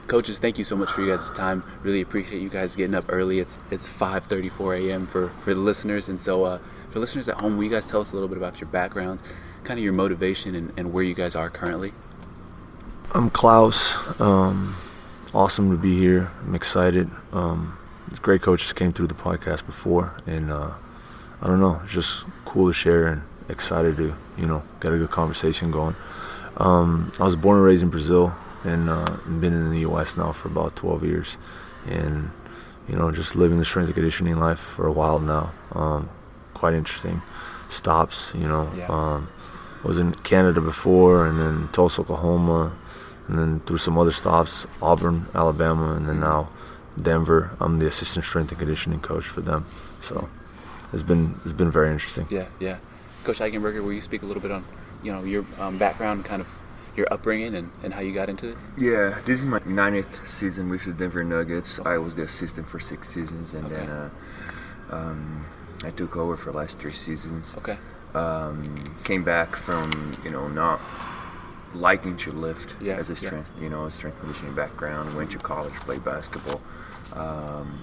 Coaches, thank you so much for you guys' time. Really appreciate you guys getting up early. It's 5:34 a.m. for the listeners. And so for listeners at home, will you guys tell us a little bit about your backgrounds, kind of your motivation and where you guys are currently? I'm Klaus. Awesome to be here. I'm excited. These great coaches came through the podcast before, and I don't know, it's just cool to share and excited to, get a good conversation going. I was born and raised in Brazil and been in the U.S. now for about 12 years, and just living the strength and conditioning life for a while now. Quite interesting. Stops, was in Canada before, and then Tulsa, Oklahoma, and then through some other stops, Auburn, Alabama, and then now Denver. I'm the assistant strength and conditioning coach for them. So it's been very interesting. Yeah. Coach Eichenberger, will you speak a little bit on your background, kind of your upbringing and how you got into this? Yeah, this is my 9th season with the Denver Nuggets. I was the assistant for 6 seasons, and then I took over for the last 3 seasons. Okay. Came back from not liking to lift as a strength strength conditioning background. Went to college, played basketball.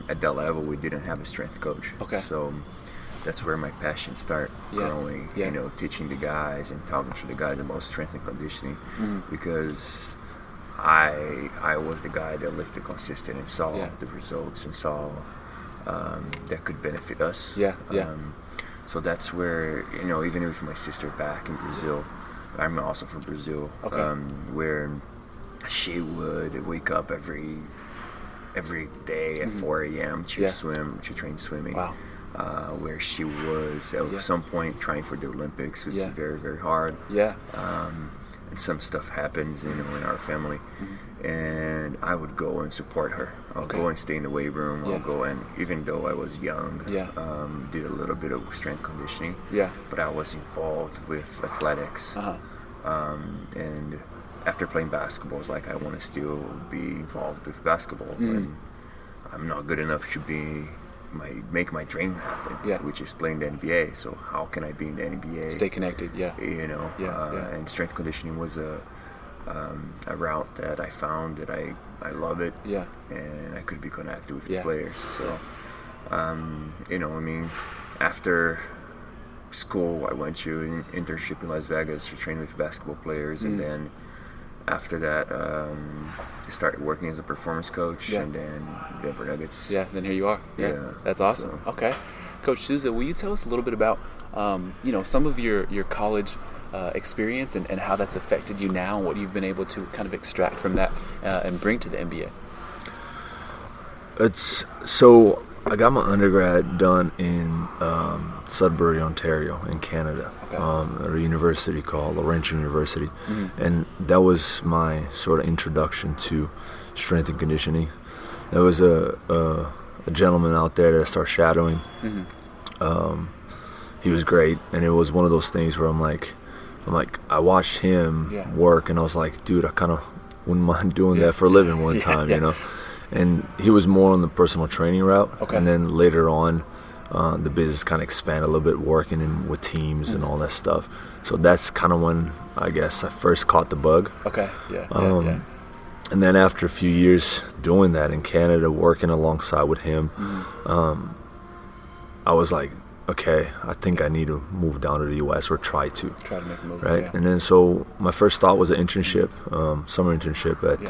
At that level, we didn't have a strength coach. Okay. So that's where my passion started growing. Teaching the guys and talking to the guys about strength and conditioning, because I was the guy that lifted consistent and saw the results and saw that could benefit us. So that's where even with my sister back in Brazil, I'm also from Brazil, where she would wake up every day at 4 a.m. to swim, to train swimming. Wow. Where she was at some point trying for the Olympics, which is very, very hard. And some stuff happens, in our family, and I would go and support her. I'll go and stay in the weight room. I'll go, and even though I was young, did a little bit of strength conditioning. But I was involved with athletics. And after playing basketball, it's like I want to still be involved with basketball, and I'm not good enough to make my dream happen, which is playing the NBA. So how can I be in the NBA? Stay connected, And strength conditioning was a route that I found that I love it, and I could be connected with the players. So, after school, I went to an internship in Las Vegas to train with basketball players, and then after that, I started working as a performance coach, and then Denver Nuggets. Then here you are. That's awesome. So. Okay. Coach Souza, will you tell us a little bit about, some of your college experience and how that's affected you now, and what you've been able to kind of extract from that and bring to the NBA? So I got my undergrad done in Sudbury, Ontario, in Canada, at a university called Laurentian University, and that was my sort of introduction to strength and conditioning. There was a gentleman out there that I started shadowing. He was great, and it was one of those things where I'm like, I watched him work, and I was like, dude, I kind of wouldn't mind doing that for a living one time, And he was more on the personal training route, and then later on, the business kind of expanded a little bit, working with teams and all that stuff. So that's kind of when I guess I first caught the bug. And then after a few years doing that in Canada, working alongside with him, I was like, okay, I think I need to move down to the U.S. or try to make a move, right? And then so my first thought was an internship, summer internship at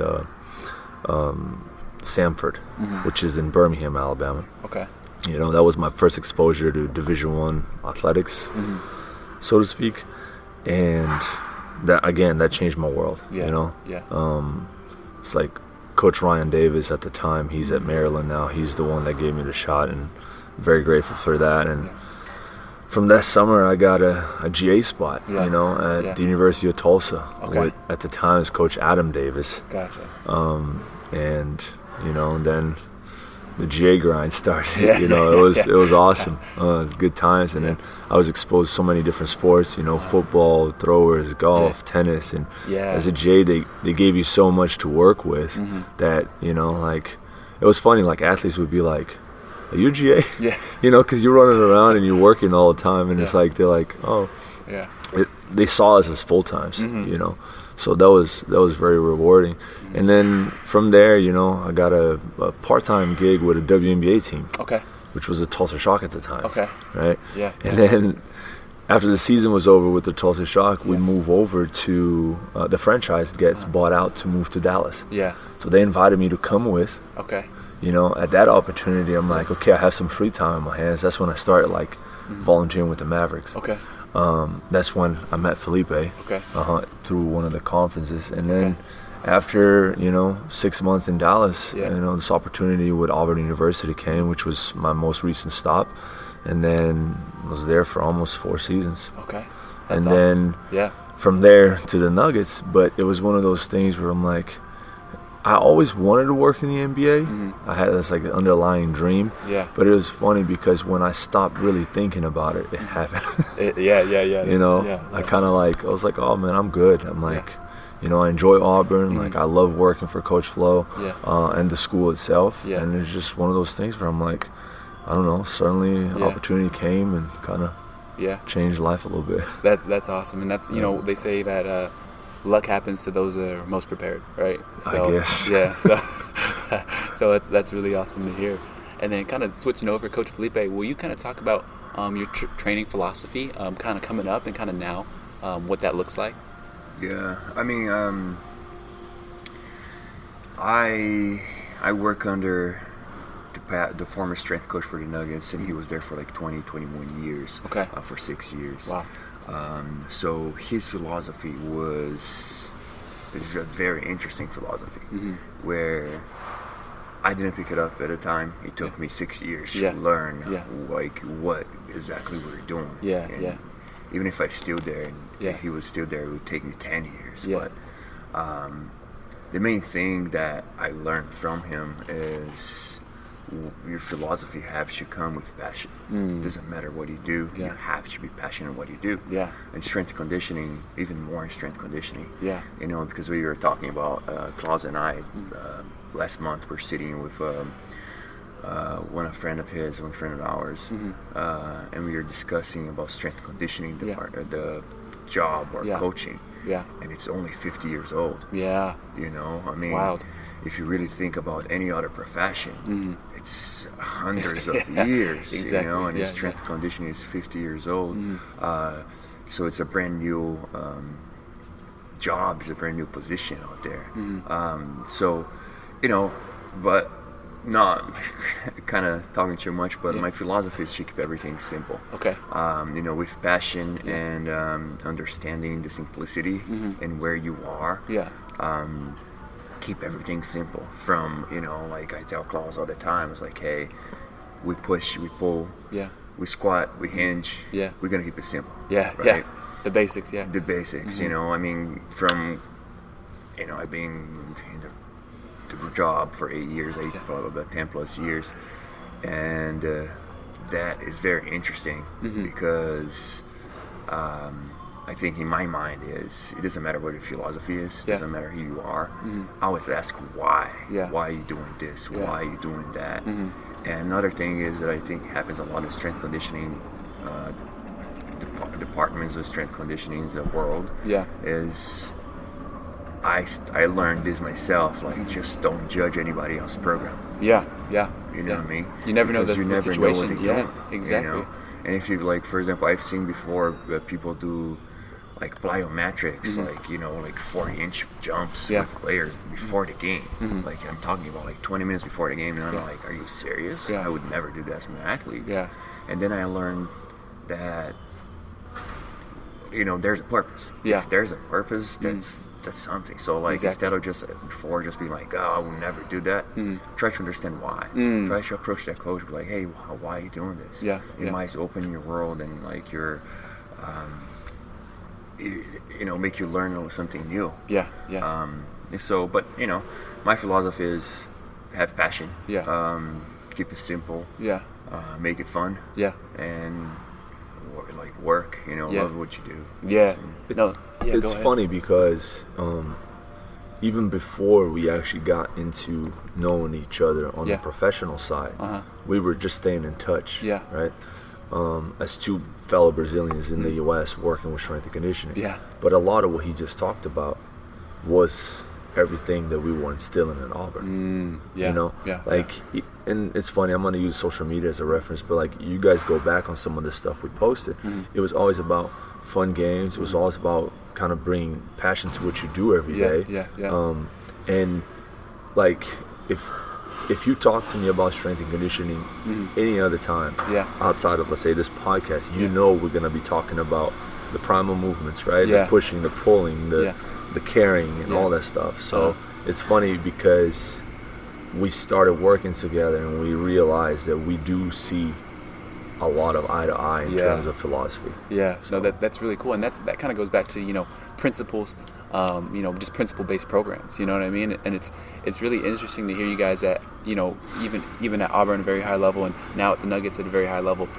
Samford, which is in Birmingham, Alabama. That was my first exposure to Division I athletics, so to speak, and that changed my world. It's like Coach Ryan Davis at the time. He's at Maryland now. He's the one that gave me the shot, and very grateful for that. And from that summer, I got a GA spot, at the University of Tulsa. With, at the time, it was Coach Adam Davis. And then the GA grind started. It was awesome. It was good times, and then I was exposed to so many different sports. Football, throwers, golf, tennis, and as a GA, they gave you so much to work with that it was funny. Like athletes would be like, "Are you a GA?" Because you're running around and you're working all the time, and it's like they're like, "Oh, they saw us as full times." So that was very rewarding. And then from there, I got a part-time gig with a WNBA team. Okay. Which was the Tulsa Shock at the time. Okay. Right? Yeah. And then after the season was over with the Tulsa Shock, we move over to the franchise gets bought out to move to Dallas. Yeah. So they invited me to come with. Okay. At that opportunity, I'm like, okay, I have some free time on my hands. That's when I started volunteering with the Mavericks. Okay. That's when I met Felipe. Okay. Through one of the conferences, and then after 6 months in Dallas, this opportunity with Auburn University came, which was my most recent stop, and then was there for almost 4 seasons. Okay. That's awesome. Then from there to the Nuggets, but it was one of those things where I'm like, I always wanted to work in the NBA. Mm-hmm. I had this an underlying dream. Yeah. But it was funny because when I stopped really thinking about it, it happened. I kind of I was like, oh man, I'm good. I'm like, I enjoy Auburn. Mm-hmm. I love working for Coach Flo and the school itself. Yeah. And it's just one of those things where I'm like, I don't know, suddenly opportunity came and kind of changed life a little bit. That's awesome. And that's, they say that luck happens to those that are most prepared, right? So, I guess. Yeah. So that's really awesome to hear. And then kind of switching over, Coach Felipe, will you kind of talk about your training philosophy, kind of coming up and kind of now, what that looks like? Yeah. I mean, I work under the former strength coach for the Nuggets, and he was there for 20, 21 years. Okay. For 6 years. Wow. So his philosophy was a very interesting philosophy, where I didn't pick it up at a time. It took me 6 years to learn what exactly we were doing. Yeah, and even if I still there and he was still there, it would take me 10 years. Yeah. But the main thing that I learned from him is your philosophy has to come with passion. It doesn't matter what you do, you have to be passionate in what you do. Yeah. And strength conditioning, even more in strength conditioning. Yeah. Because we were talking about Claus and I last month. We're sitting with one friend of ours, and we were discussing about strength conditioning, the job or coaching. Yeah. And it's only 50 years old. Yeah. It's wild. If you really think about any other profession, it's hundreds of years, exactly. And strength conditioning is 50 years old. So it's a brand new job, it's a brand new position out there. But not kind of talking too much, but my philosophy is to keep everything simple. Okay. With passion and understanding the simplicity and where you are. Yeah. Keep everything simple. From I tell Claus all the time, it's like, hey, we push, we pull, we squat, we hinge, we're gonna keep it simple. Right? The basics. The basics. I mean, from I've been in the job for 8 years, about 10 plus years, and that is very interesting because I think in my mind it doesn't matter what your philosophy is, it doesn't matter who you are. I always ask why. Why are you doing this? Why are you doing that? And another thing is that I think happens a lot in strength conditioning departments of strength conditioning in the world. Is I learned this myself. Just don't judge anybody else's program. You know what I mean? You never know the situation. Know what they're doing, Exactly. And if you for example, I've seen before people do plyometrics, 40-inch jumps with players before the game. I'm talking about 20 minutes before the game, and I'm like, are you serious? I would never do that to my athletes. And then I learned that there's a purpose. If there's a purpose, that's something. So instead of just being like, oh, I will never do that, try to understand why. Try to approach that coach, be like, hey, why are you doing this? It might open your world and your make you learn something new. So, but my philosophy is have passion. Keep it simple. Make it fun. And work. Love what you do. It's funny because even before we actually got into knowing each other on the professional side, we were just staying in touch. Right. As two fellow Brazilians in the U.S. working with strength and conditioning. But a lot of what he just talked about was everything that we were instilling in Auburn. Yeah. You know, and it's funny, I'm going to use social media as a reference, but like you guys go back on some of the stuff we posted, it was always about fun games. It was always about kind of bringing passion to what you do every day. And like if you talk to me about strength and conditioning any other time outside of, let's say, this podcast, you know we're going to be talking about the primal movements, right? The pushing, the pulling, the carrying, and all that stuff. So it's funny because we started working together and we realized that we do see a lot of eye to eye in terms of philosophy. So that's really cool, and that kind of goes back to, you know, principles, you know, just principle-based programs. You know what I mean? And it's really interesting to hear you guys at, you know, even at Auburn at a very high level, and now at the Nuggets at a very high level.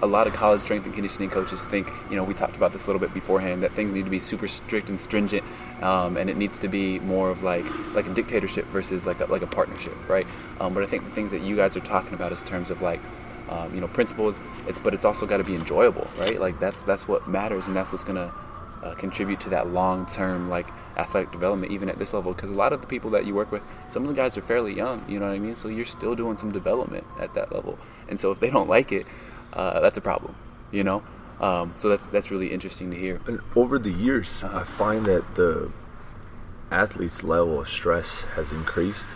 A lot of college strength and conditioning coaches think, you know, we talked about this a little bit beforehand, that things need to be super strict and stringent, and it needs to be more of like a dictatorship versus like a partnership, right? But I think the things that you guys are talking about is terms of like, you know, principles. But it's also got to be enjoyable, right? Like that's what matters, and that's what's gonna contribute to that long-term like athletic development, even at this level. Because a lot of the people that you work with, some of the guys are fairly young. You know what I mean? So you're still doing some development at that level, and so if they don't like it, that's a problem, you know? So that's really interesting to hear. And over the years, I find that the athlete's level of stress has increased.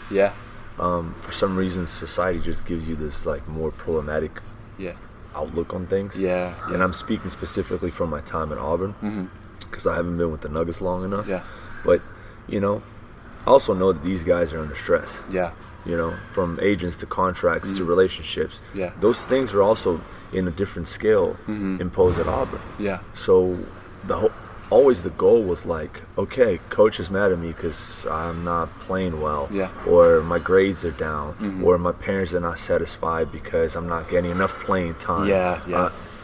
For some reason, society just gives you this like more problematic outlook on things. And I'm speaking specifically from my time at Auburn, because I haven't been with the Nuggets long enough. But, you know, I also know that these guys are under stress. You know, from agents to contracts to relationships. Those things are also in a different scale imposed at Auburn. So always the goal was like, okay, coach is mad at me because I'm not playing well, or my grades are down, or my parents are not satisfied because I'm not getting enough playing time.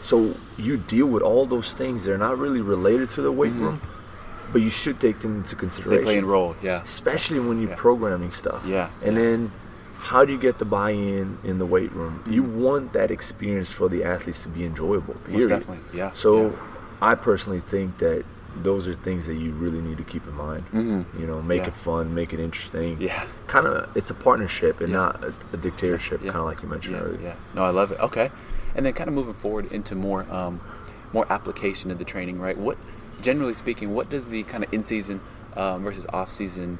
So you deal with all those things. They're not really related to the weight room, but you should take them into consideration. They play a role, especially when you're programming stuff. And then how do you get the buy-in in the weight room? You want that experience for the athletes to be enjoyable, period. Most definitely, So I personally think that those are things that you really need to keep in mind. You know, make it fun, make it interesting. Kind of, it's a partnership and not a dictatorship, kind of like you mentioned earlier. No, I love it. Okay. And then kind of moving forward into more application of the training, right? What, generally speaking, what does the kind of in-season versus off-season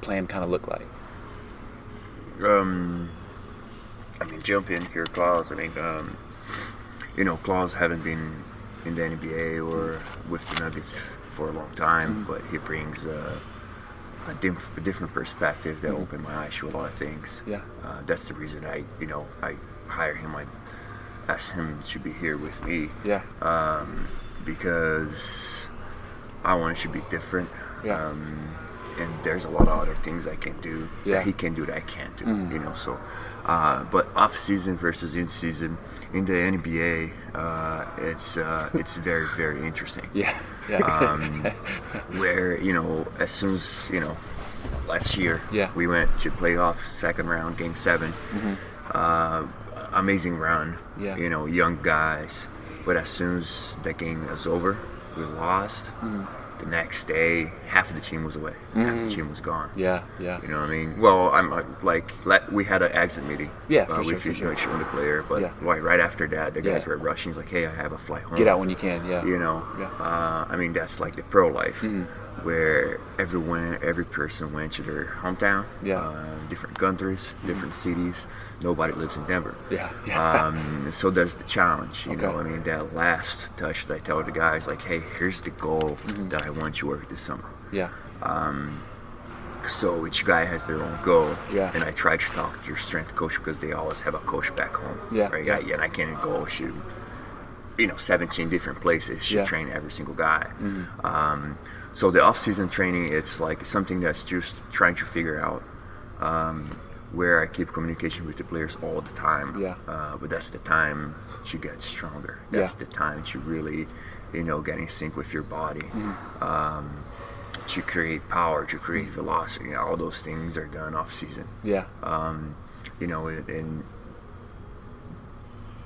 plan kind of look like? I mean, jump in here, Claus. I mean, you know, Claus haven't been in the NBA or with the Nuggets for a long time, but he brings a different perspective that opened my eyes to a lot of things. That's the reason I hire him. I asked him to be here with me. Because I want it to be different. And there's a lot of other things I can do that he can do that I can't do. You know, so but off season versus in season in the NBA, it's very, very interesting. Where, you know, as soon as, you know, last year we went to playoff second round, game 7, amazing run, you know, young guys, but as soon as that game was over, we lost. The next day, half of the team was away. Half the team was gone. You know what I mean? Well, I'm we had an exit meeting. For sure. Showing the player, but right after that, the guys were rushing. Like, hey, I have a flight home. Get out when you can. You know, I mean, that's like the pro life, where every person went to their hometown, different countries, different cities. Nobody lives in Denver. So there's the challenge, you know. I mean, that last touch that I tell the guys, like, hey, here's the goal that I want you to work this summer. So each guy has their own goal, and I try to talk to your strength coach because they always have a coach back home, right? And I can't go shoot, you know, 17 different places to train every single guy. So the off-season training, it's like something that's just trying to figure out where I keep communication with the players all the time. But that's the time to get stronger. That's the time to really, you know, get in sync with your body. To create power, to create velocity. You know, all those things are done off season. You know, and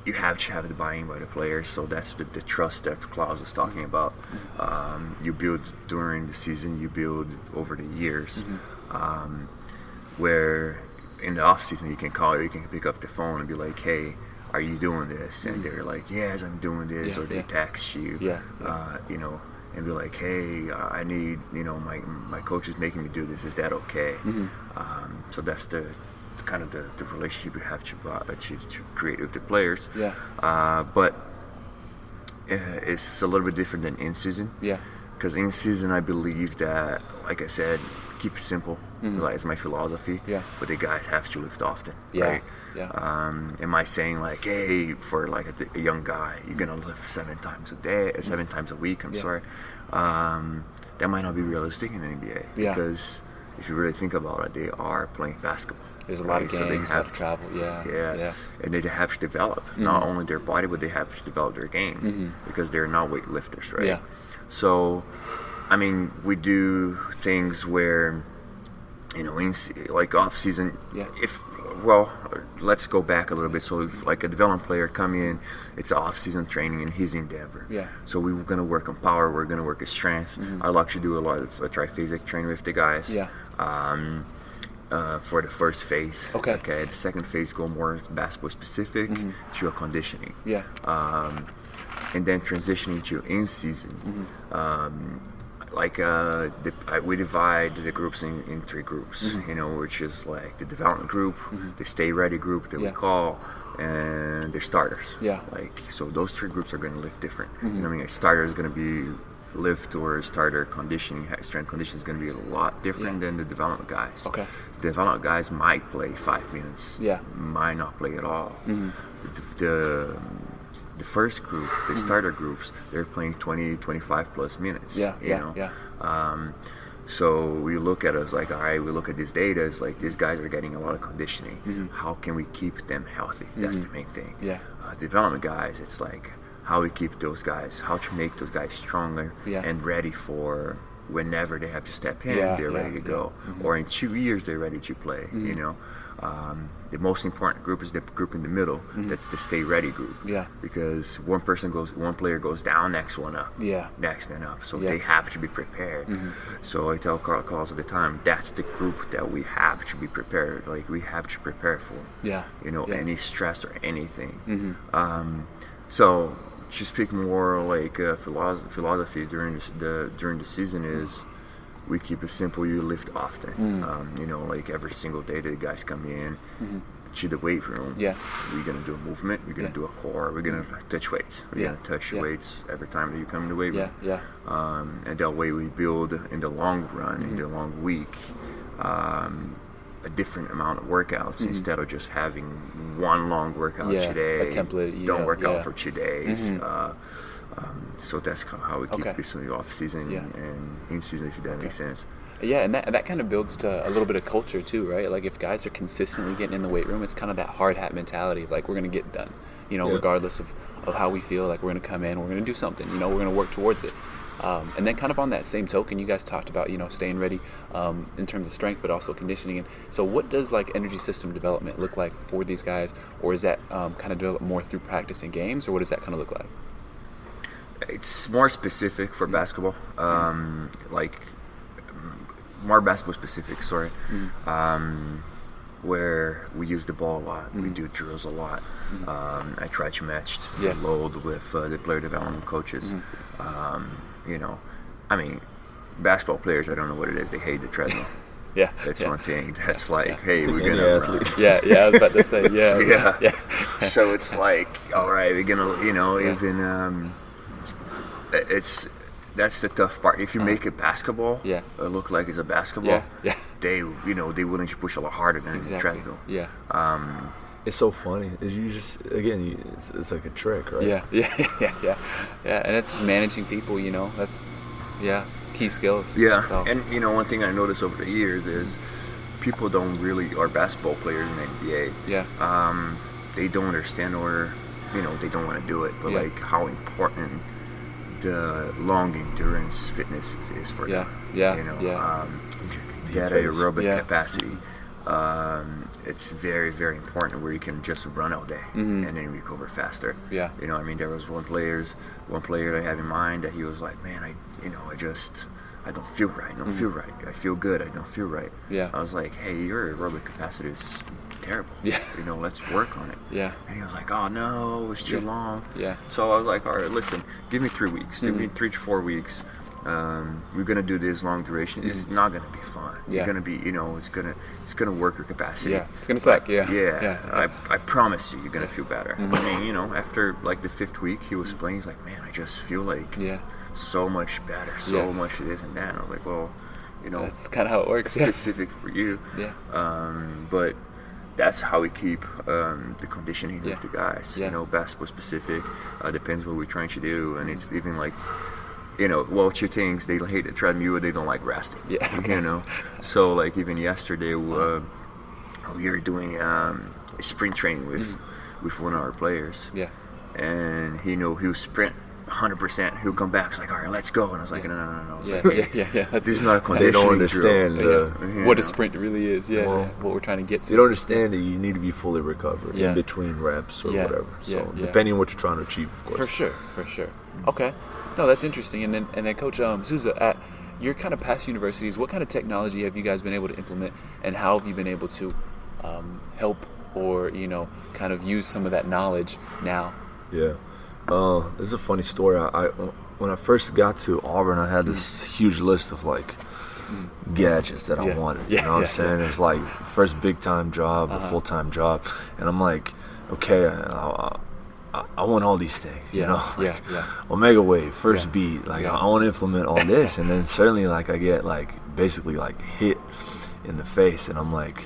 you have to have the buy-in by the players. So that's the trust that Claus was talking about. You build during the season, you build over the years. Where in the off season you can pick up the phone and be like, hey, are you doing this? And they're like, yes, I'm doing this. Or they text you, you know, and be like, hey, I need, you know, my coach is making me do this. Is that okay? So that's the kind of the relationship you have to create with the players. But it's a little bit different than in season. Because in season, I believe that, like I said, keep it simple. Like, it's my philosophy. But the guys have to lift often, right? Am I saying like, hey, for like a young guy, you're gonna lift 7 times a week? I'm sorry. That might not be realistic in the NBA because if you really think about it, they are playing basketball. There's a lot of games, a lot of travel. And they have to develop not only their body, but they have to develop their game because they're not weightlifters, right? So, I mean, we do things where, you know, like off season. Let's go back a little bit. So, if like a development player come in, it's off season training and he's in Denver. So we're gonna work on power. We're gonna work on strength. I like to do a lot of triphasic training with the guys. For the first phase. The second phase go more basketball specific to a conditioning. And then transitioning to in season. We divide the groups in 3 groups, you know, which is like the development group, the stay ready group that we call, and the starters. Like, so those 3 groups are going to lift different. You know what I mean? A starter is going to be lift or starter conditioning, strength conditioning is going to be a lot different than the development guys. The development guys might play 5 minutes, might not play at all. The first group, the starter groups, they're playing 20, 25 plus minutes. So we look at us like, all right, we look at this data, it's like these guys are getting a lot of conditioning. How can we keep them healthy? That's the main thing. Development guys, it's like how we keep those guys, how to make those guys stronger and ready for whenever they have to step in, they're ready to go. Or in 2 years, they're ready to play, you know. The most important group is the group in the middle. That's the stay ready group. Because one player goes down, next one up. Next man up. So they have to be prepared. So I tell Claus all the time, that's the group that we have to be prepared. Like, we have to prepare for. You know, any stress or anything. So to speak more like philosophy during the season is, we keep it simple. You lift often. You know, like every single day the guys come in to the weight room. We're gonna do a movement. We're gonna do a core. We're gonna touch weights. We're gonna touch weights every time that you come in the weight room. And that way we build in the long run, in the long week, a different amount of workouts instead of just having one long workout today. A template. Don't work out for 2 days. So that's how we keep it off season and in season, if that makes sense. And that kind of builds to a little bit of culture too, right? Like, if guys are consistently getting in the weight room, it's kind of that hard hat mentality. Like, we're going to get done, you know, regardless of how we feel. Like, we're going to come in, we're going to do something, you know, we're going to work towards it. And then kind of on that same token, you guys talked about, you know, staying ready in terms of strength, but also conditioning. And so what does like energy system development look like for these guys? Or is that kind of developed more through practice and games? Or what does that kind of look like? It's more specific for basketball, like more basketball specific, where we use the ball a lot. We do drills a lot. I try to match the load with the player development coaches. You know, I mean, basketball players, I don't know what it is, they hate the treadmill. That's one thing. That's like, hey, we're gonna run. I was about to say, So it's like, all right, we're gonna, you know, even that's the tough part. If you make it basketball, look like it's a basketball, they willing to push a lot harder than the treadmill. It's so funny. You just, again, it's like a trick, right? And it's managing people, you know. That's key skills. So. And you know, one thing I noticed over the years is people don't really, or basketball players in the NBA, they don't understand, or you know, they don't want to do it, but like how important the long endurance fitness is for them. You know, that aerobic capacity. it's very, very important where you can just run all day and then recover faster. Yeah. You know, I mean, there was one player I have in mind that he was like, man, I don't feel right. I don't feel right. I feel good. I don't feel right. Yeah. I was like, hey, your aerobic capacity is terrible. Yeah. You know, let's work on it. Yeah. And he was like, oh no, it's too long. Yeah. So I was like, all right, listen, give me 3 weeks. Give me 3 to 4 weeks. We're gonna do this long duration. It's not gonna be fun. Yeah. You're gonna be, it's gonna work your capacity. Yeah. It's gonna suck. Yeah. Yeah. I promise you're gonna feel better. I mean, after like the 5th week, he was playing. He's like, man, I just feel like so much better, so much this and that. And I was like, well, that's kind of how it works. Specific for you. Yeah. But that's how we keep the conditioning with the guys. Yeah. Basketball specific. Depends what we're trying to do, and it's even like. Two things, they hate the treadmill, they don't like resting. Yeah. So like even yesterday, we were doing sprint training with one of our players. Yeah. And he'll sprint 100%. He'll come back. He's like, all right, let's go. And I was like, no. Yeah. This is not a conditioning They don't understand what a sprint really is. Yeah. Well, what we're trying to get to. They don't understand that you need to be fully recovered in between reps or whatever. So depending on what you're trying to achieve, of course. For sure. Okay. No, that's interesting. And then Coach Souza, at your kind of past universities, what kind of technology have you guys been able to implement, and how have you been able to help or kind of use some of that knowledge now? Yeah, this is a funny story. When I first got to Auburn, I had this huge list of like gadgets that I wanted. You know what I'm saying? It was like first big time job, a full time job, and I'm like, okay, I want all these things, Omega Wave, first beat, like I want to implement all this, and then certainly like I get like basically like hit in the face, and I'm like,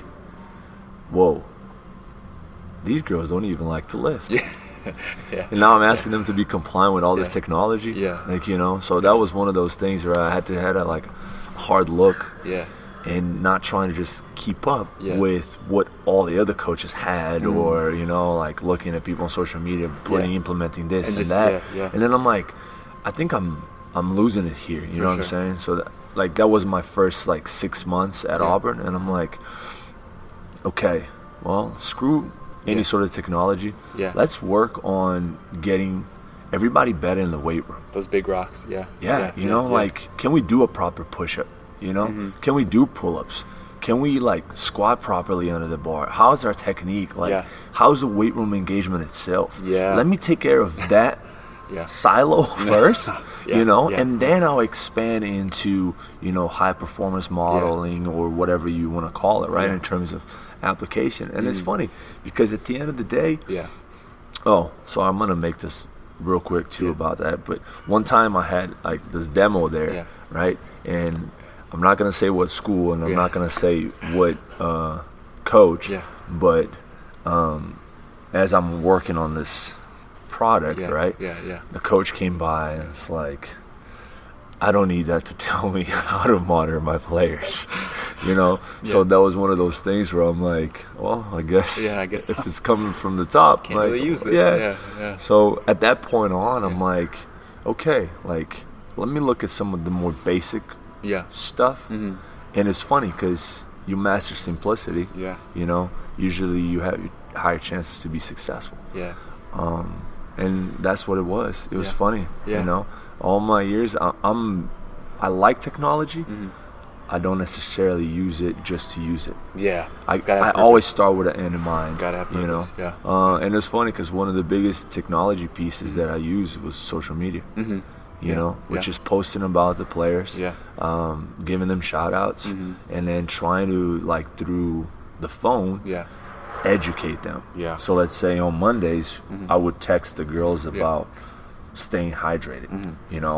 whoa, these girls don't even like to lift. And now I'm asking them to be compliant with all this technology. So that was one of those things where I had to have like a hard look. And not trying to just keep up with what all the other coaches had, or like looking at people on social media implementing this and that. And then I'm like, I think I'm losing it here. You know what I'm saying? So that was my first like 6 months at Auburn, and I'm like, okay, well, screw any sort of technology. Let's work on getting everybody better in the weight room. Those big rocks. Like, can we do a proper push-up? Can we do pull-ups? Can we like squat properly under the bar? How's our technique? Like, how's the weight room engagement itself? Let me take care of that silo first, and then I'll expand into, high performance modeling or whatever you want to call it, right? In terms of application. And it's funny because at the end of the day, so I'm going to make this real quick too about that. But one time I had like this demo there, right? And I'm not going to say what school, and I'm not going to say what coach, but as I'm working on this product, right, the coach came by and it's like, I don't need that to tell me how to monitor my players, So that was one of those things where I'm like, well, I guess if it's coming from the top, can't really use this. So at that point on, I'm like, okay, like let me look at some of the more basic stuff. And it's funny because you master simplicity, usually you have higher chances to be successful. And that's what it was. It was funny, all my years I like technology. I don't necessarily use it just to use it. I always start with an end in mind. Gotta have purpose. And it's funny because one of the biggest technology pieces that I used was social media. Which is posting about the players, giving them shout outs, and then trying to, like, through the phone, educate them. So let's say on Mondays, I would text the girls about staying hydrated.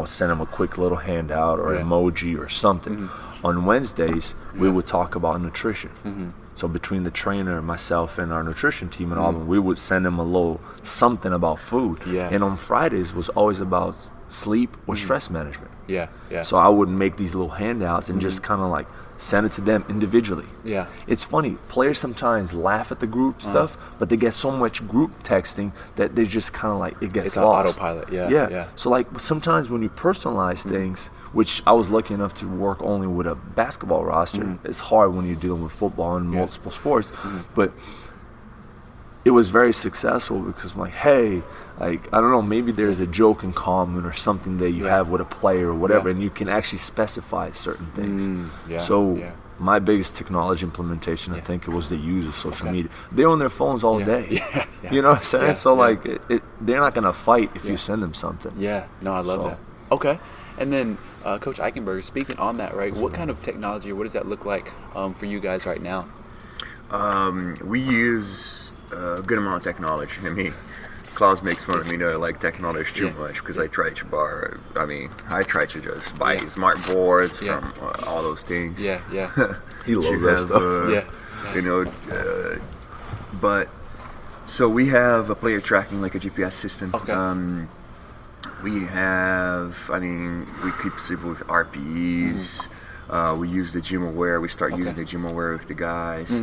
Send them a quick little handout or emoji or something. On Wednesdays, we would talk about nutrition. So between the trainer, myself, and our nutrition team in Auburn, we would send them a little something about food. And on Fridays was always about sleep or stress management. So I would make these little handouts and just kind of like send it to them individually. Yeah. It's funny. Players sometimes laugh at the group stuff, but they get so much group texting that they just kind of like, it gets it's lost. It's autopilot. Yeah. Yeah. So like sometimes when you personalize things, which I was lucky enough to work only with a basketball roster, it's hard when you're dealing with football and multiple sports, but it was very successful because I'm like, hey, like, I don't know, maybe there's a joke in common or something that you have with a player or whatever, and you can actually specify certain things. My biggest technology implementation, I think, it was the use of social media. They're on their phones all day. You know what I'm saying? So like, they're not going to fight if you send them something. Yeah, no, I love that. Okay. And then, Coach Eichenberger, speaking on that, right, what kind of technology, or what does that look like for you guys right now? We use a good amount of technology. I mean, Claus makes fun of me that I like technology too much because I try to just buy smart boards from all those things. He loves that stuff. You know, but so we have a player tracking, like a GPS system. We have, we keep simple with RPEs. We use the Gym Aware. We start using the Gym Aware with the guys.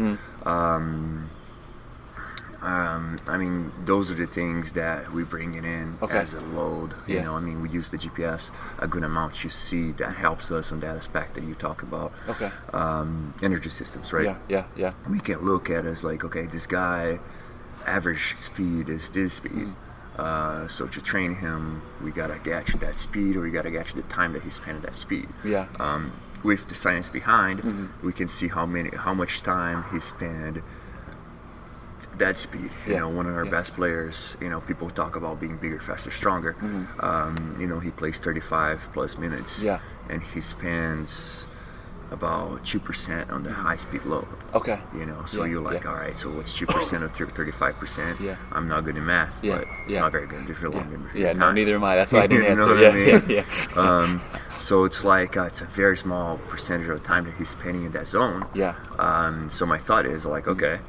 Those are the things that we bring it in as a load. You know, we use the GPS a good amount. You see, that helps us on that aspect that you talk about. Energy systems, right? Yeah. We can look at it as like, okay, this guy, average speed is this speed. So to train him, we gotta get you that speed, or we gotta get you the time that he spent at that speed. With the science behind, we can see how much time he spent that speed. You know, one of our best players, people talk about being bigger, faster, stronger. He plays 35 plus minutes, and he spends about 2% on the high speed load. So you're like, all right, so what's 2% of 35%? I'm not good in math, but it's not very good if you're long. No, neither am I. That's why I didn't answer. So it's like it's a very small percentage of the time that he's spending in that zone. So my thought is like, okay,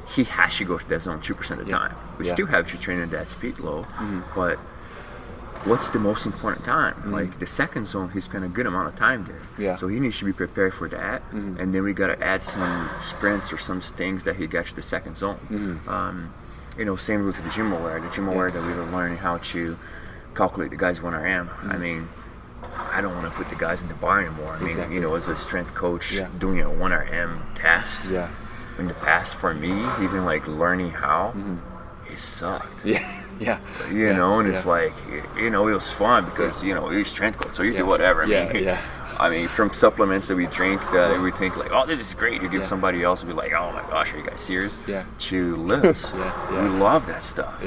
he has to go to that zone 2% of the time. We still have to train at that speed low, but what's the most important time? Like the second zone, he spent a good amount of time there. So he needs to be prepared for that. And then we got to add some sprints or some things that he gets to the second zone. Same with the Gym Aware. The Gym Aware that we were learning how to calculate the guy's 1RM. I don't want to put the guys in the bar anymore. As a strength coach, doing a 1RM test in the past for me, even like learning how, it sucked. It's like, it was fun because, you're strength coach, so you do whatever. From supplements that we drink that we think like, oh, this is great. You give somebody else and be like, oh my gosh, are you guys serious? To lifts. We love that stuff.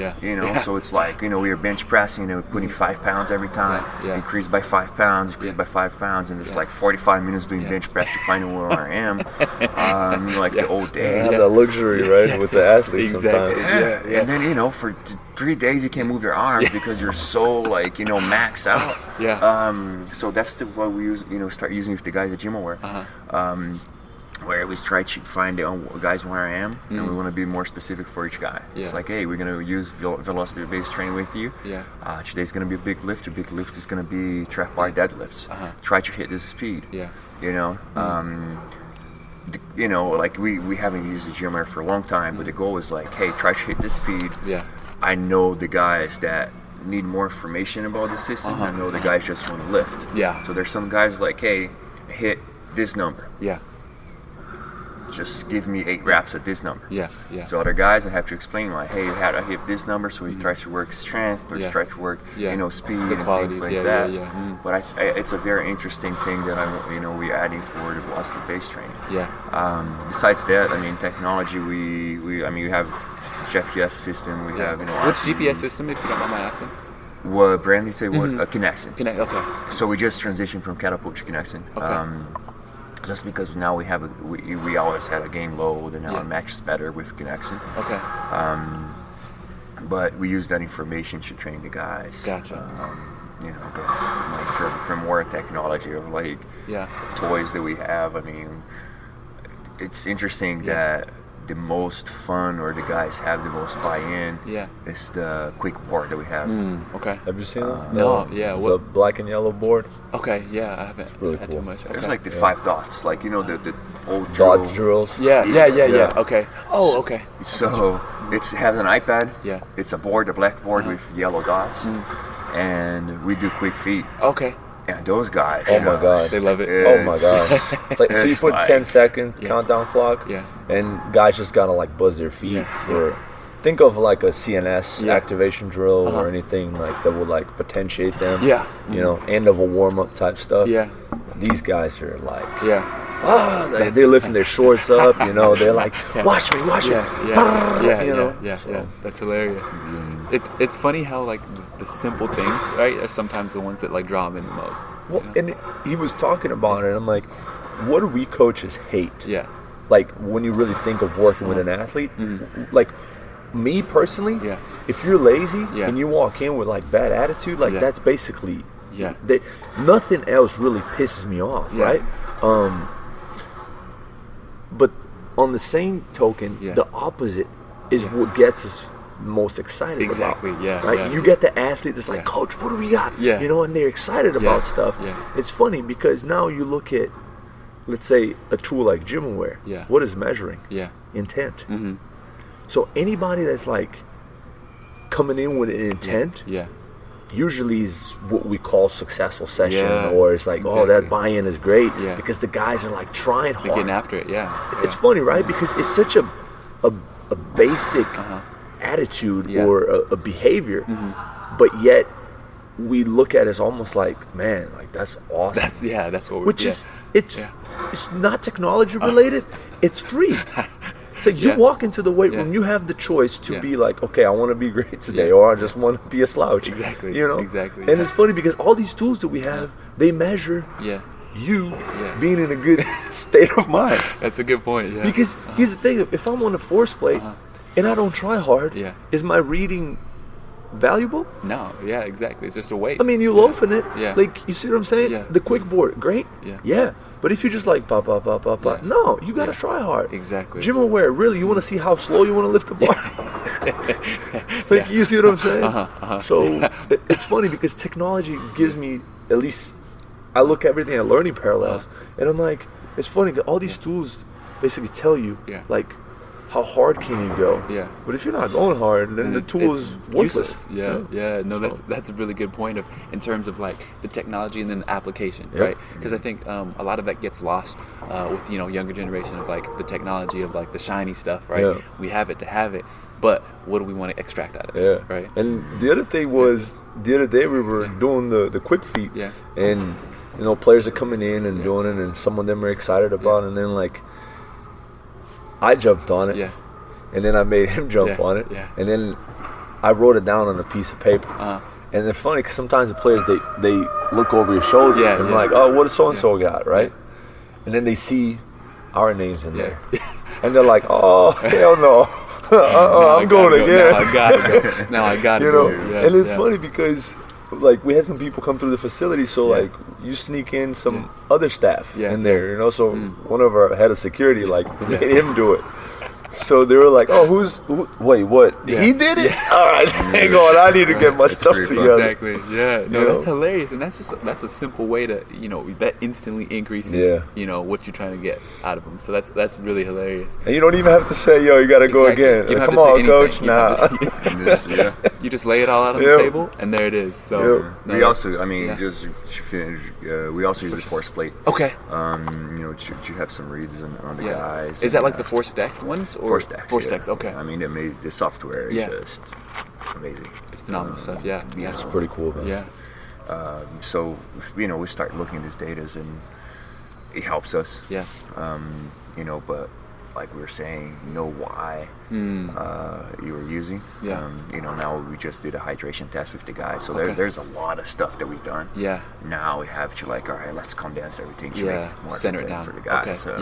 So it's like, we were bench pressing and we're putting 5 pounds every time. Increase by 5 pounds, increase by 5 pounds, and it's like 45 minutes doing bench press to find out where I am. The old days. That's a luxury, right, with the athletes sometimes. And then, for 3 days you can't move your arms because you're so max out. So that's what we use, start using with the guys at Gym Aware. Where we try to find the guys where I am, and we want to be more specific for each guy. It's like, hey, we're going to use velocity-based training with you. Today's going to be a big lift. A big lift is going to be trap bar deadlifts. Try to hit this speed. We haven't used the Gym Aware for a long time, but the goal is like, hey, try to hit this speed. I know the guys that need more information about the system. I know the guys just want to lift. So there's some guys like, hey, hit this number. Just give me 8 reps at this number. So other guys, I have to explain like, hey, how to hit this number. So he tries to work strength or try to work, speed the and qualities, things like that. But it's a very interesting thing that we're adding for the velocity-based training. Besides that, technology. We have GPS system. We have What's GPS system, if you don't mind my asking? What brand you say? What Kinexin. Okay. So we just transitioned from Catapult to Kinexin. Just because now we always had a gain load, and now it matches better with Kinexin. But we use that information to train the guys. From more technology of toys that we have. It's interesting that the most fun, or the guys have the most buy-in, is the quick board that we have. Okay. Have you seen it? No. Yeah. It's a black and yellow board. Okay. Yeah, I haven't really had cool. too much. Okay. There's like the 5 dots, like, you know, the old dodge drills. Yeah. Okay. Oh, okay. So it has an iPad. Yeah. It's a board, a blackboard with yellow dots, and we do quick feet. Okay. And those guys, oh my gosh, they love it. Oh my gosh, it's like so you put like, 10 seconds countdown clock, and guys just gotta like buzz their feet for. Think of like a CNS activation drill or anything like that would like potentiate them. You know, end of a warm up type stuff. These guys are like, they're lifting their shorts up. You know, they're like, watch me. Yeah. That's hilarious. It's funny how like the simple things, right, are sometimes the ones that like draw them in the most. Well, and he was talking about it. I'm like, what do we coaches hate? Yeah. Like when you really think of working with an athlete, like. Me personally, if you're lazy and you walk in with like bad attitude, like that's basically nothing else really pisses me off, right? But on the same token, the opposite is what gets us most excited about. Right? You get the athlete that's like, Coach, what do we got? You know, and they're excited about stuff. It's funny because now you look at, let's say, a tool like GymAware. What is measuring? Intent. So anybody that's like coming in with an intent, usually is what we call successful session, or it's like, oh, that buy-in is great because the guys are like trying hard. They're getting after it, It's funny, right? Because it's such a basic attitude or a behavior, but yet we look at it as almost like, man, like that's awesome. That's what we're. Which is it's not technology related. It's free. So you walk into the weight room, you have the choice to be like, okay, I want to be great today, or I just want to be a slouch. Exactly. You know? Exactly. And it's funny because all these tools that we have, they measure you being in a good state of mind. That's a good point. Yeah. Because here's the thing: if I'm on a force plate and I don't try hard, is my reading valuable? No, exactly. It's just a waste. I mean, you loafing it. Like, you see what I'm saying? Yeah. The quick board, great. But if you're just like, no, you got to try hard. Exactly. GymAware, really, you want to see how slow you want to lift the bar? Like, you see what I'm saying? So, it's funny because technology gives me, at least, I look at everything at learning parallels, and I'm like, it's funny, all these tools basically tell you, like, how hard can you go? But if you're not going hard, then the tool is worthless. No, that's a really good point in terms of like the technology and then the application, right? Because I think a lot of that gets lost with younger generation of like the technology of like the shiny stuff, right? We have it to have it, but what do we want to extract out of it, right? And the other thing was the other day we were doing the quick feet, and players are coming in and doing it, and some of them are excited about it, and then like. I jumped on it, and then I made him jump on it, and then I wrote it down on a piece of paper. And they're funny because sometimes the players they look over your shoulder and like, oh, what does so and so got, right? And then they see our names in there, and they're like, oh, hell no, I'm going again. Now I got to go. And it's funny because like we had some people come through the facility, so like you sneak in some other staff in there, so one of our head of security like made him do it. So they were like, oh, wait, what? He did it? All right, hang on, I need to get my stuff together. Exactly, that's hilarious. And that's a simple way to, that instantly increases, what you're trying to get out of them. So that's really hilarious. And you don't even have to say, yo, you got to go again. Come on, coach. Nah. You just lay it all out on the table, and there it is. So we also, just finish. We also use the force plate. Okay. You have some reads on the guys. Is that like the force deck ones? Force decks. Force decks. Okay. The software is just amazing. It's phenomenal stuff. It's pretty cool, man. So we start looking at these data, and it helps us. But like we were saying, know why you were using. Now we just did a hydration test with the guys, so there's a lot of stuff that we've done. Now we have to like, all right, let's condense everything. To make it more center it down for the guys. So,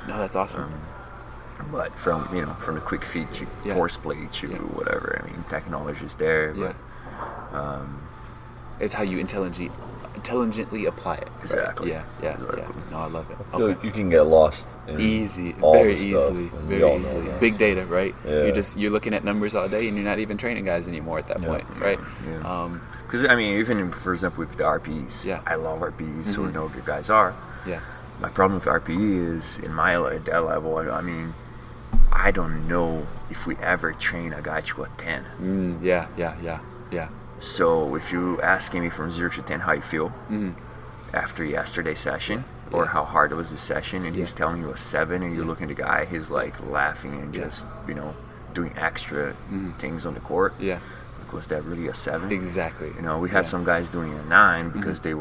no, that's awesome. But from the quick feet, force plate, whatever. Technology is there. But, It's how you intelligently apply it. Exactly. Right? Yeah. No, I love it. I feel like you can get lost in very easily. Very easily. Big data, right? Yeah. You're looking at numbers all day, and you're not even training guys anymore at that point, right? Yeah. Because I mean, even for example with the RPEs, I love RPEs, so we know what the guys are. Yeah. My problem with RPE is in at that level. I mean, I don't know if we ever train a guy to a 10. Yeah. So if you asking me from 0 to 10 how you feel after yesterday's session or how hard it was this session, and he's telling you a 7, and you're looking at the guy, he's like laughing and just doing extra things on the court. Yeah. Like, was that really a 7? Exactly. We had some guys doing a 9 because they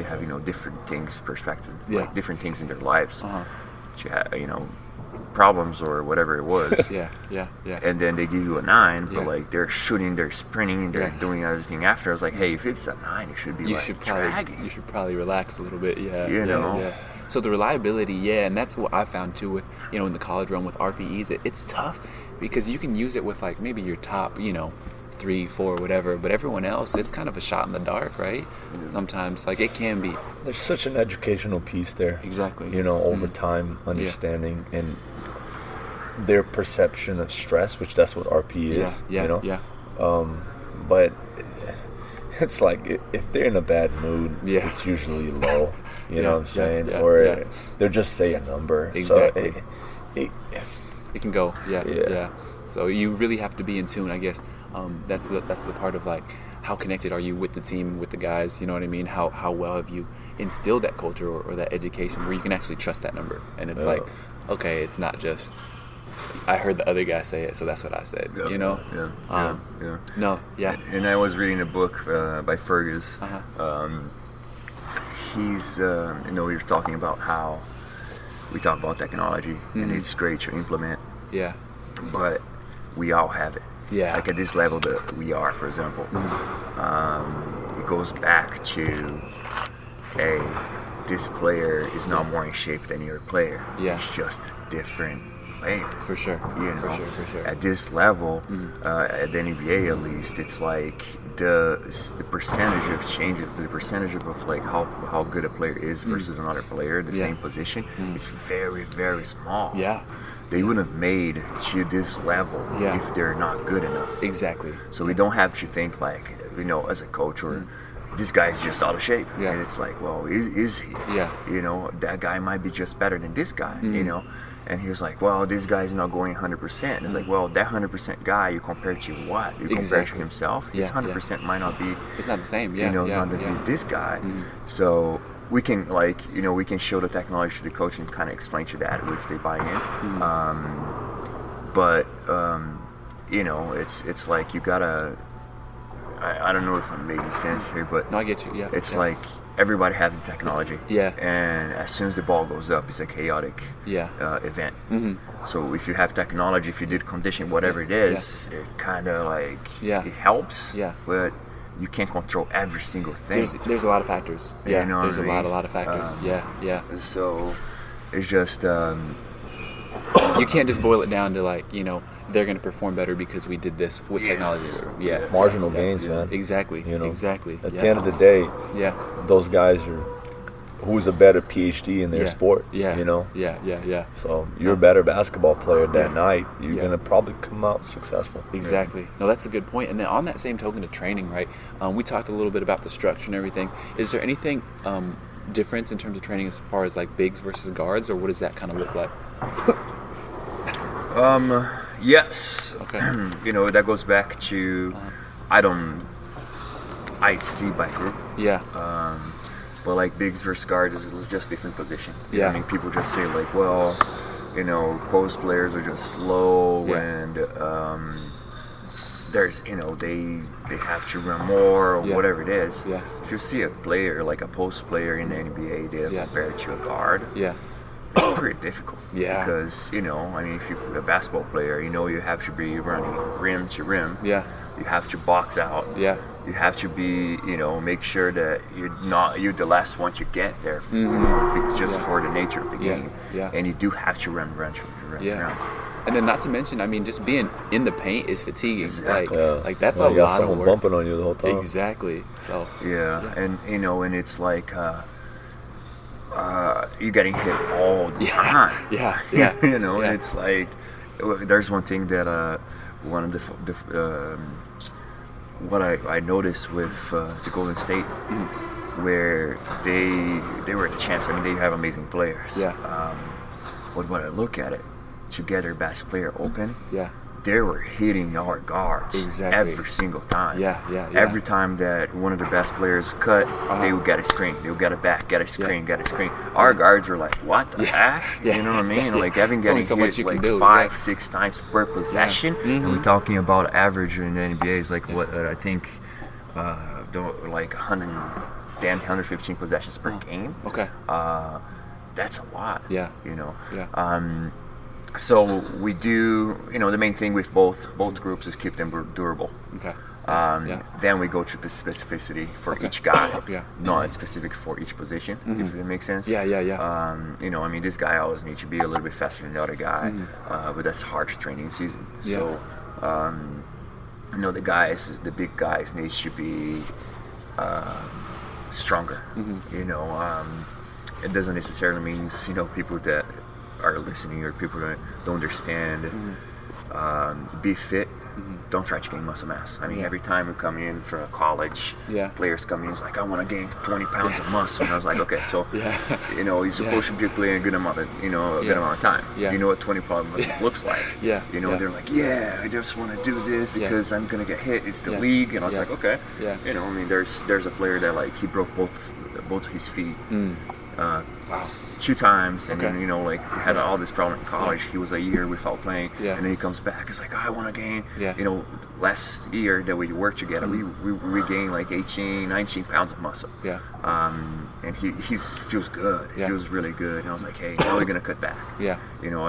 have different things perspective, like different things in their lives. Problems or whatever it was. Yeah. And then they give you a 9, but like they're shooting, they're sprinting, and they're doing everything after. I was like, hey, if it's a 9, it should be dragging. You should probably relax a little bit. Yeah. So the reliability, and that's what I found too with in the college realm with RPEs. It's tough because you can use it with like maybe your top 3, 4, whatever, but everyone else, it's kind of a shot in the dark, right? Sometimes, like, it can be. There's such an educational piece there. Exactly. Over time, understanding and their perception of stress, which that's what RP is. But it's like if they're in a bad mood, it's usually low. You know what I'm saying? Or they'll just say a number. Exactly. So it can go. Yeah. So you really have to be in tune, I guess. That's the part of like how connected are you with the team, with the guys, you know what I mean? How well have you instilled that culture or that education where you can actually trust that number? And it's like, okay, it's not just I heard the other guy say it, so that's what I said. No, yeah. And I was reading a book by Fergus. He's we were talking about how we talk about technology and it's great to implement. Yeah. But we all have it. Yeah. Like at this level that we are, for example, it goes back to this player is not more in shape than your player. Yeah. It's just a different player. For sure. For sure. At this level, at the NBA at least, it's like the percentage of change, the percentage of like how good a player is versus another player, the same position, it's very, very small. Yeah. They wouldn't have made to this level if they're not good enough. Exactly. So we don't have to think like, as a coach or this guy's just out of shape. Yeah. And it's like, well, is he? Yeah. That guy might be just better than this guy, And he was like, well, this guy's not going 100%. And it's like, well, that 100% guy, you compare to what? You compare to himself? His 100% might not be. It's not the same. It's not going to be this guy. So we can we can show the technology to the coach and kind of explain to that if they buy in. But it's like you gotta. I don't know if I'm making sense here, but no, I get you. Yeah, it's like everybody has the technology. And as soon as the ball goes up, it's a chaotic event. So if you have technology, if you did condition, whatever it is, it kind of like it helps. But you can't control every single thing. There's a lot of factors. Yeah, there's a lot of factors. So it's just you can't just boil it down to like they're going to perform better because we did this with technology. Marginal gains, man. Exactly. Exactly. At the end of the day, those guys are who's a better PhD in their sport. Yeah. So you're a better basketball player that night. You're going to probably come out successful. Exactly. No, that's a good point. And then on that same token of training, right, we talked a little bit about the structure and everything. Is there anything difference in terms of training as far as like bigs versus guards, or what does that kind of look like? Yes. Okay. That goes back to I see by group. Yeah. But like bigs versus guards is just different position. I mean, people just say like, well, post players are just slow and there's they have to run more or whatever it is. Yeah. If you see a player like a post player in the NBA, they're compared to a guard. Yeah. It's pretty difficult. Yeah. Because I mean, if you're a basketball player, you have to be running rim to rim. Yeah. You have to box out. Yeah. You have to be, make sure that you're the last one to get there for the nature of the game. Yeah. And you do have to run around. And then not to mention, I mean, just being in the paint is fatiguing. Exactly. Like that's a lot of work. Bumping on you the whole time. Exactly. So. Yeah. And and it's like you're getting hit all the time. Yeah. And it's like there's one thing that one of the what I noticed with the Golden State, where they were the champs. I mean, they have amazing players. Yeah. But when I look at it, to get their best player open, they were hitting our guards every single time. Yeah. Every time that one of the best players cut, they would get a screen. They would get it back, get a screen, get a screen. Our guards were like, what the heck? You know what I mean? Like, having getting so hit much you like can do. 5-6 times per possession. And we're talking about average in the NBA is like what I think, like 110, 115 possessions per game. Okay. That's a lot. Yeah. So we do, the main thing with both groups is keep them durable. Okay. Then we go to specificity for each guy, Yeah. not specific for each position, if that makes sense. Yeah. I mean, this guy always needs to be a little bit faster than the other guy, but that's hard to train in season. Yeah. So, the big guys need to be stronger. It doesn't necessarily mean, people that are listening or people that don't understand, be fit. Don't try to gain muscle mass. I mean, every time we come in for a college, players come in, it's like, I want to gain 20 pounds of muscle. And I was like, okay, so, you're supposed to be playing a good amount of, good amount of time. Yeah. You know what 20 pounds of muscle looks like. They're like, I just want to do this because I'm going to get hit. It's the league. And I was like, okay. I mean, there's a player that, like, he broke both his feet. Wow. 2 times, and then had all this problem in college. He was a year without playing, and then he comes back. It's like, I want to gain. Last year that we worked together, we gained like 18, 19 pounds of muscle. And he feels good. He feels really good. And I was like, hey, now we're gonna cut back. I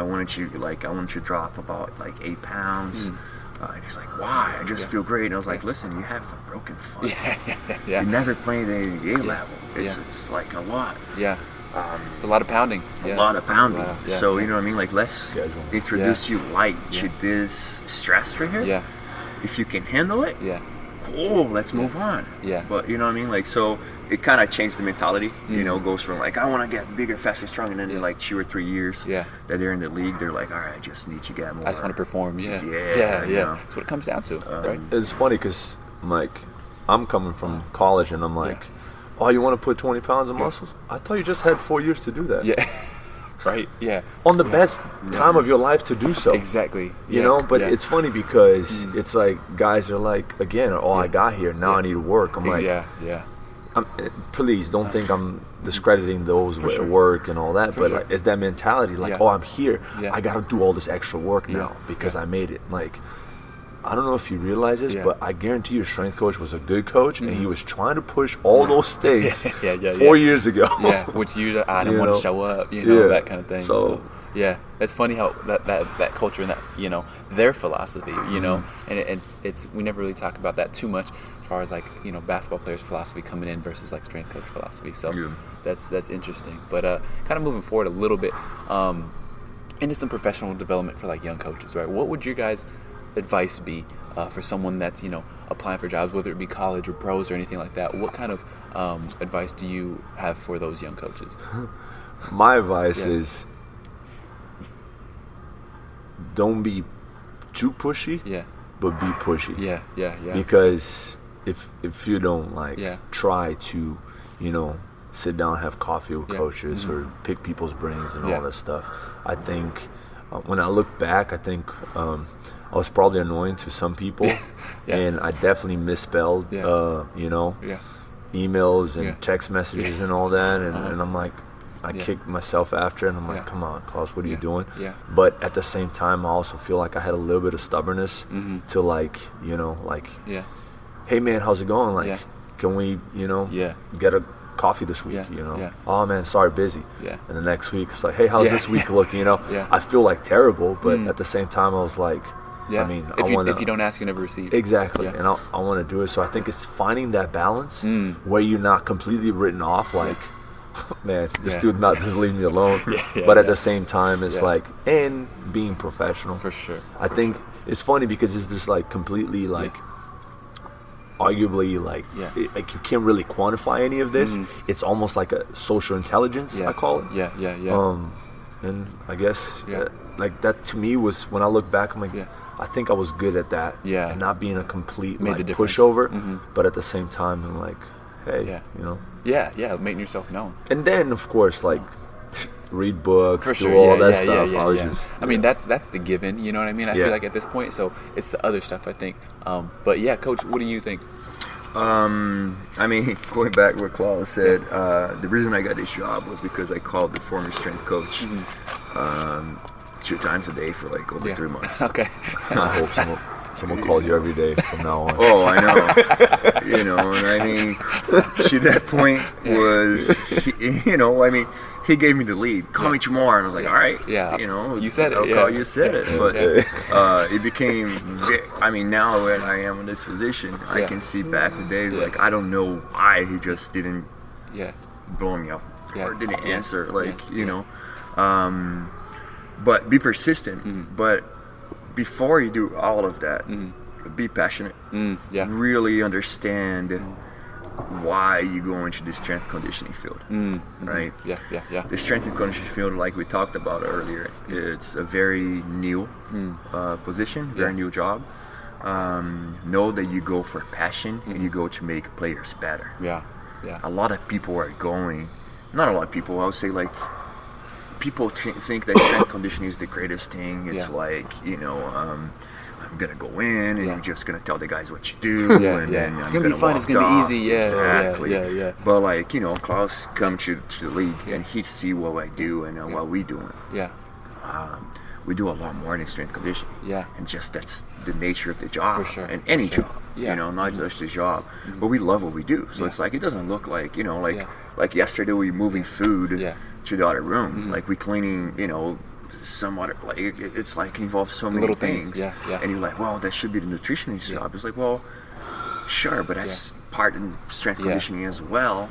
wanted you to drop about like 8 pounds. And he's like, why? I just feel great. And I was like, listen, you have a broken foot. You never played at the NBA level. It's like a lot. It's a lot of pounding. A lot of pounding. Wow. So, you know what I mean? Like, let's introduce you light to this stress right here. If you can handle it, cool, let's move on. But, you know what I mean? Like, so it kind of changed the mentality. Goes from like, I want to get bigger, faster, stronger. And then in like 2 or 3 years that they're in the league, they're like, all right, I just need to get more. I just want to perform. Yeah. That's what it comes down to, right? It's funny because, like, I'm coming from college and I'm like, oh, you want to put 20 pounds of muscles? I thought you just had 4 years to do that. Right, On the best time of your life to do so. Exactly. But it's funny because it's like guys are like, again, I got here, now I need to work. I'm like, please don't think I'm discrediting those that work and all that, but like, it's that mentality like, I'm here, I got to do all this extra work now because I made it. Like, I don't know if you realize this, but I guarantee your strength coach was a good coach, and he was trying to push all those things 4 years ago. Which I didn't want to show up, that kind of thing. So it's funny how that culture and that their philosophy, and it's we never really talk about that too much as far as like basketball players' philosophy coming in versus like strength coach philosophy. So that's interesting. But kind of moving forward a little bit into some professional development for like young coaches, right? What would your guys' advice be for someone that's applying for jobs, whether it be college or pros or anything like that? What kind of advice do you have for those young coaches? My advice is don't be too pushy, but be pushy. Because if you don't try to sit down and have coffee with coaches or pick people's brains and all that stuff, I think when I look back, I think I was probably annoying to some people, and I definitely misspelled, emails and text messages and all that, and I'm like, I kicked myself after, and I'm like, come on, Claus, what are you doing? But at the same time, I also feel like I had a little bit of stubbornness to hey man, how's it going? Like, can we, get a coffee this week? Oh man, sorry, busy. And the next week it's like, hey, how's this week looking? I feel like terrible, but at the same time I was like, I mean, if you don't ask, you never receive. Exactly. And I want to do it. So I think it's finding that balance where you're not completely written off like man, this dude doesn't leave me alone. But at the same time, it's like, and being professional. For sure. I think it's funny because it's just like completely like, arguably like, like you can't really quantify any of this. It's almost like a social intelligence, I call it. And I guess like that to me was, when I look back, I'm like, I think I was good at that. And not being a complete like pushover, but at the same time, I'm like, hey, you know. Making yourself known. And then of course like read books, do all that stuff. I mean, that's the given. You know what I mean? I feel like at this point, so it's the other stuff, I think. But yeah, Coach, what do you think? I mean, going back to what Claus said, the reason I got this job was because I called the former strength coach 2 times a day for like over 3 months. Okay. I hope someone called you every day from now on. Oh, I know. You know, and I mean, to that point was, you know, I mean, he gave me the lead. Call me tomorrow, and I was like, all right. You know, you said it. I'll call you said it. But it became. I mean, now when I am in this position, I can see back the days. Like, I don't know why he just didn't blow me up or didn't answer. Like, you know, but be persistent. But before you do all of that, be passionate. Really understand why you go into the strength conditioning field, right? The strength and conditioning field, like we talked about earlier, it's a very new position, very new job. Know that you go for passion and you go to make players better. A lot of people are going, not a lot of people, I would say like, people think that strength conditioning is the greatest thing. It's like, you know, I'm gonna go in and you're just gonna tell the guys what you do, and then it's gonna be fun, it's gonna be easy. Exactly. But like, you know, Claus come to the league and he see what I do and what we doing. We do a lot more than strength conditioning. And just that's the nature of the job. For sure. And any job. You know, not just the job. But we love what we do. So it's like, it doesn't look like, you know, like yesterday we were moving food to the other room. Like we cleaning, you know, some other, like it's like involves so many little things. And you're like, well, that should be the nutritionist job. It's like, well, sure, but that's part in strength conditioning as well.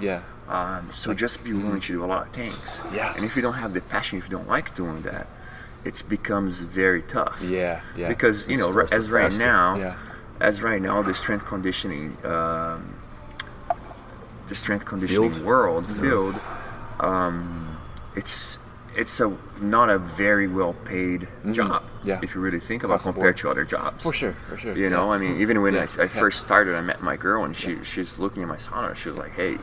So just be willing to do a lot of things. And if you don't have the passion, if you don't like doing that, it becomes very tough. Because, you know, as right now, the strength conditioning, field, it's not a very well paid job if you really think about compared to other jobs. For sure. You know, I mean, even when I first started, I met my girl and she's looking at my sauna. She was like, "Hey,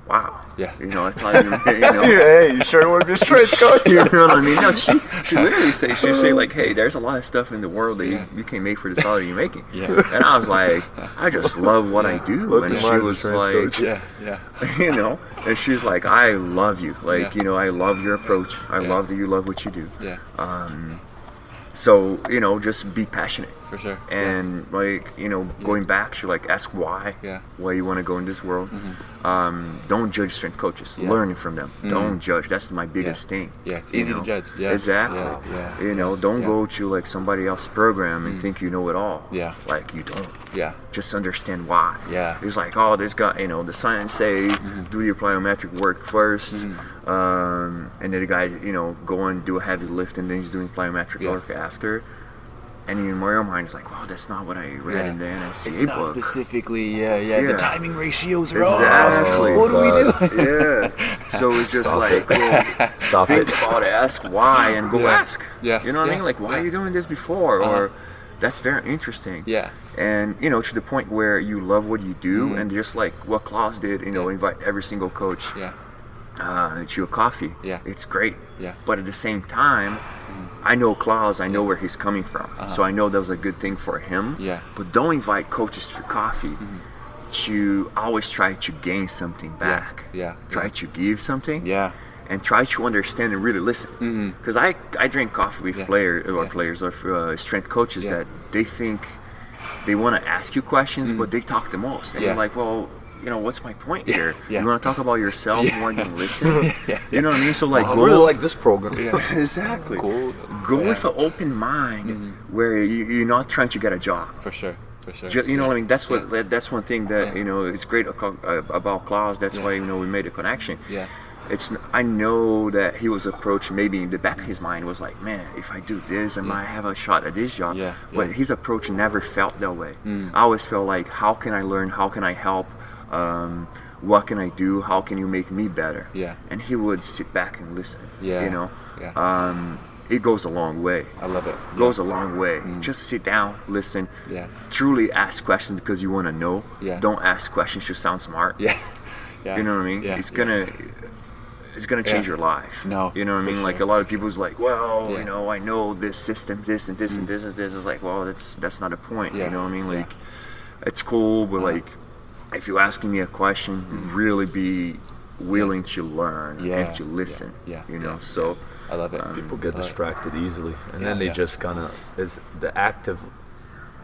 wow." You know, I thought, you know, hey, you sure want to be a strength coach? You know what I mean? No, she literally say like, "Hey, there's a lot of stuff in the world that you can make for the salary you're making." And I was like, I just love what I do. And she was like, you know, and she's like, I love you. Like, you know, I love your approach. I love that you love what you do. So, you know, just be passionate. For sure. And like, you know, going back, she like ask why you want to go in this world. Don't judge strength coaches. Learn from them. Don't judge. That's my biggest thing. It's easy to judge. Exactly. You know, don't go to like somebody else's program and think you know it all. Like you don't. Just understand why. It's like, oh, this guy, you know, the science say do your plyometric work first, and then the guy, you know, go and do a heavy lift and then he's doing plyometric work after. And in my own mind, it's like, wow, that's not what I read in the NSCA it's not book. Specifically, the timing ratios are exactly. off. What do we do? So it's just like, well, think about it, ask why, and go ask. You know what I mean? Like, why are you doing this before? Or that's very interesting. And, you know, to the point where you love what you do, and just like what Claus did, you know, invite every single coach to a coffee. It's great. But at the same time, I know Claus, I know where he's coming from. So I know that was a good thing for him. But don't invite coaches for coffee to always try to gain something back. Try to give something. And try to understand and really listen. Because I drink coffee with players or strength coaches that they think they want to ask you questions, but they talk the most. And you're like, well, you know, what's my point here? You want to talk about yourself more than listen? You know what I mean? So like, I really like this program. Exactly. Go with an open mind where you're not trying to get a job. For sure. You know what I mean? That's what. That's one thing that you know is great about Claus. That's why, you know, we made a connection. I know that he was approaching, maybe in the back of his mind was like, man, if I do this, I might have a shot at this job. But his approach never felt that way. I always felt like, how can I learn? How can I help? What can I do? How can you make me better? And he would sit back and listen. You know, it goes a long way. I love it. Goes a long way. Just sit down, listen. Truly ask questions because you want to know. Don't ask questions to sound smart. You know what I mean? It's gonna change your life. No, you know what I mean? Like a lot of people's like, well, you know, I know this system, this and this and this and this. It's like, well, that's not a point. You know what I mean? Like, it's cool, but like, if you're asking me a question, really be willing to learn and to listen. You know, so. I love it. People get distracted easily, and then they just kind of the active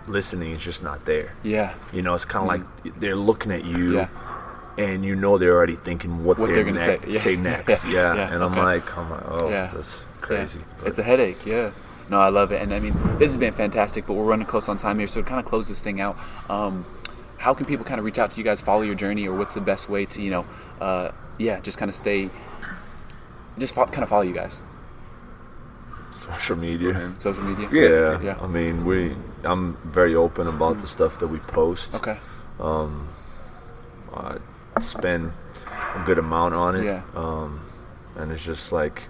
listening is just not there. You know, it's kind of like they're looking at you, and you know they're already thinking what they're going to say next. And I'm like, oh, that's crazy. It's a headache. No, I love it, and I mean, this has been fantastic, but we're running close on time here, so to kind of close this thing out, how can people kind of reach out to you guys, follow your journey, or what's the best way to, you know, just kind of stay, kind of follow you guys? Social media. Social media? Yeah. I mean, I'm very open about the stuff that we post. Okay. I spend a good amount on it. And it's just like,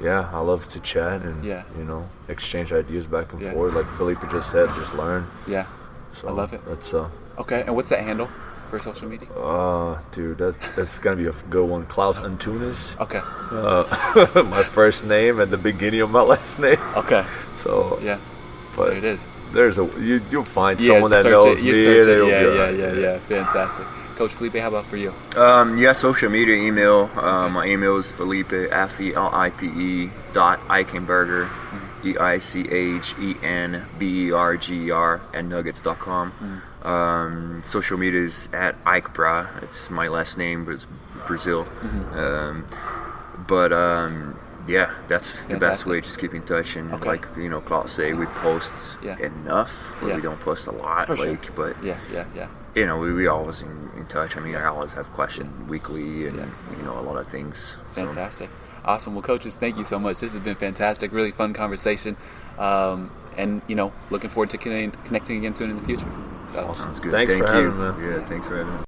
I love to chat and, you know, exchange ideas back and forth. Like Felipe just said, just learn. So I love it. That's okay, and what's that handle for social media? Dude, that's gonna be a good one. Klaus Antunes. Okay. My first name at the beginning of my last name. Okay. So but there it is. There's you'll find someone that knows me. Yeah. Fantastic. Coach Felipe, how about for you? Social media, email. My email is Felipe, Felipe .Eichenberger, EICHENBERGER @nuggets.com. Social media is at Eicbra. It's my last name, but it's Brazil. That's the best way. Just keep in touch, and like, you know, Claus say, we post enough, but we don't post a lot. For sure. But you know, we always in touch. I mean, I always have questions weekly, and you know, a lot of things. Fantastic. Awesome. Well, coaches, thank you so much. This has been fantastic. Really fun conversation. And, you know, looking forward to connecting again soon in the future. So. Awesome. Sounds good. Thanks for having me, man. Yeah, thanks for having me.